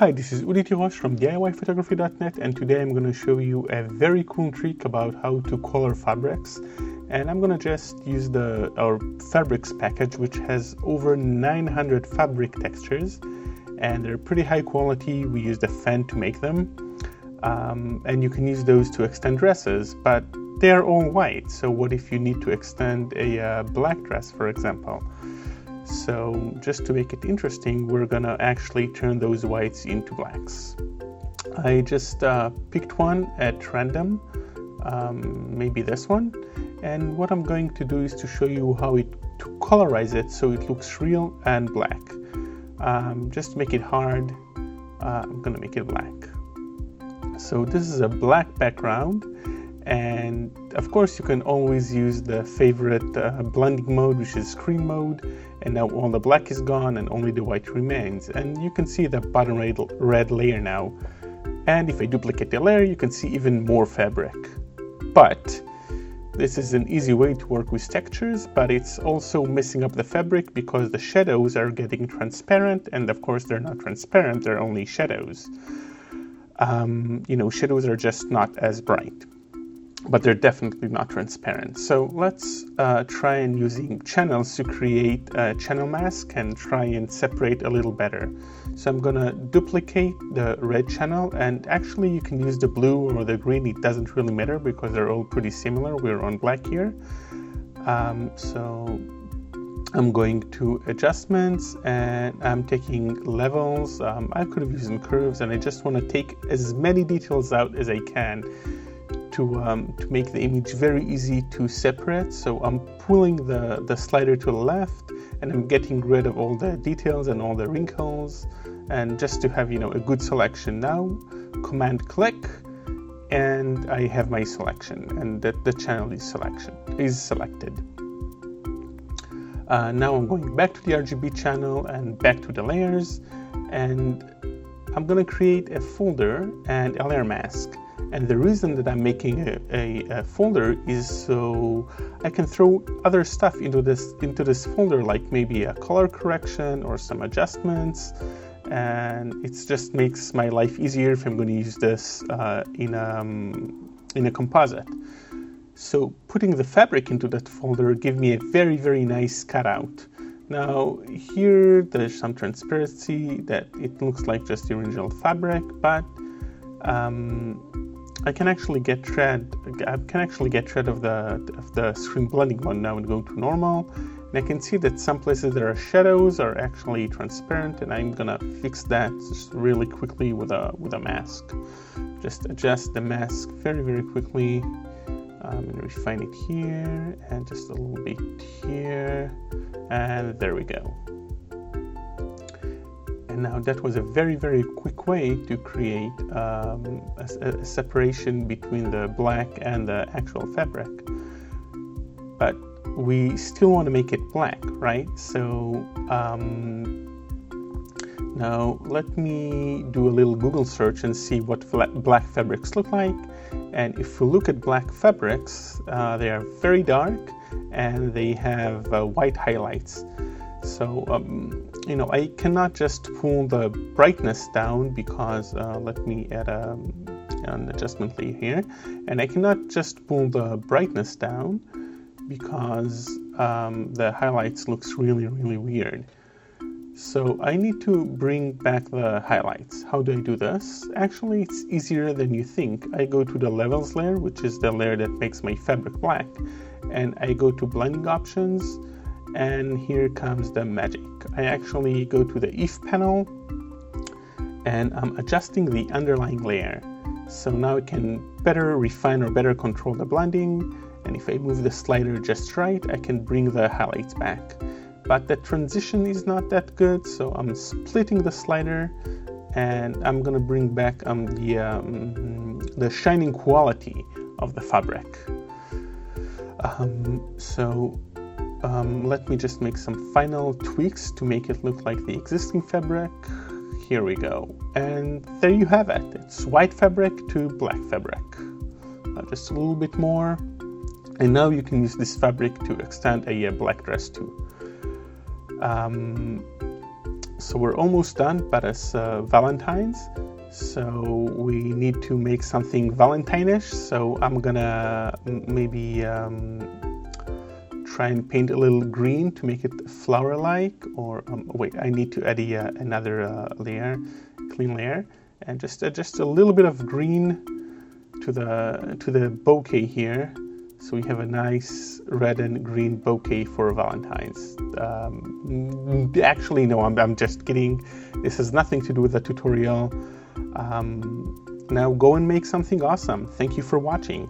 Hi, this is Udi Tirosh from DIYphotography.net, and today I'm going to show you a very cool trick about how to color fabrics. And I'm going to just use our fabrics package, which has over 900 fabric textures, and they're pretty high quality. We used a fan to make them, and you can use those to extend dresses, but they're all white. So what if you need to extend a black dress, for example? So just to make it interesting, we're gonna actually turn those whites into blacks. I just picked one at random, maybe this one, and what I'm going to do is to show you how to colorize it so it looks real and black. Just to make it hard, I'm gonna make it black. So this is a black background, and of course you can always use the favorite blending mode, which is screen mode, and now all the black is gone and only the white remains, and you can see the bottom red layer now. And if I duplicate the layer, you can see even more fabric. But this is an easy way to work with textures, but it's also messing up the fabric because the shadows are getting transparent, and of course they're not transparent, they're only shadows. Shadows are just not as bright, but they're definitely not transparent. So let's try and using channels to create a channel mask and try and separate a little better. So I'm gonna duplicate the red channel, and actually you can use the blue or the green, it doesn't really matter because they're all pretty similar. We're on black here. So I'm going to adjustments, and I'm taking levels. I could have used curves, and I just want to take as many details out as I can to make the image very easy to separate. So I'm pulling the slider to the left, and I'm getting rid of all the details and all the wrinkles, and just to have a good selection. Now command click, and I have my selection, and the channel is selected. Now I'm going back to the RGB channel and back to the layers, and I'm going to create a folder and a layer mask. And the reason that I'm making a folder is so I can throw other stuff into this folder, like maybe a color correction or some adjustments, and it just makes my life easier if I'm going to use this in a composite. So putting the fabric into that folder give me a very, very nice cutout. Now here there's some transparency that it looks like just the original fabric, but I can actually get rid of the screen blending mode now and go to normal, and I can see that some places there are shadows are actually transparent, and I'm gonna fix that just really quickly with a mask. Just adjust the mask very, very quickly. I'm gonna refine it here and just a little bit here, and there we go. And now that was a very, very quick way to create a separation between the black and the actual fabric. But we still want to make it black, right? So now let me do a little Google search and see what black fabrics look like. And if we look at black fabrics, they are very dark and they have white highlights. So, I cannot just pull the brightness down because, let me add an adjustment layer here, and I cannot just pull the brightness down because the highlights looks really, really weird. So I need to bring back the highlights. How do I do this? Actually, it's easier than you think. I go to the levels layer, which is the layer that makes my fabric black, and I go to blending options, and here comes the magic. I actually go to the if panel, and I'm adjusting the underlying layer. So now I can better refine or better control the blending, and if I move the slider just right, I can bring the highlights back. But the transition is not that good, so I'm splitting the slider, and I'm gonna bring back the shining quality of the fabric. Let me just make some final tweaks to make it look like the existing fabric. Here we go. And there you have it. It's white fabric to black fabric. Just a little bit more. And now you can use this fabric to extend a black dress too. So we're almost done, but it's Valentine's, so we need to make something Valentine-ish. So I'm gonna maybe try and paint a little green to make it flower-like, or wait, I need to add another layer, clean layer, and just a little bit of green to the bouquet here. So we have a nice red and green bouquet for Valentine's. Actually, no, I'm just kidding. This has nothing to do with the tutorial. Now go and make something awesome. Thank you for watching.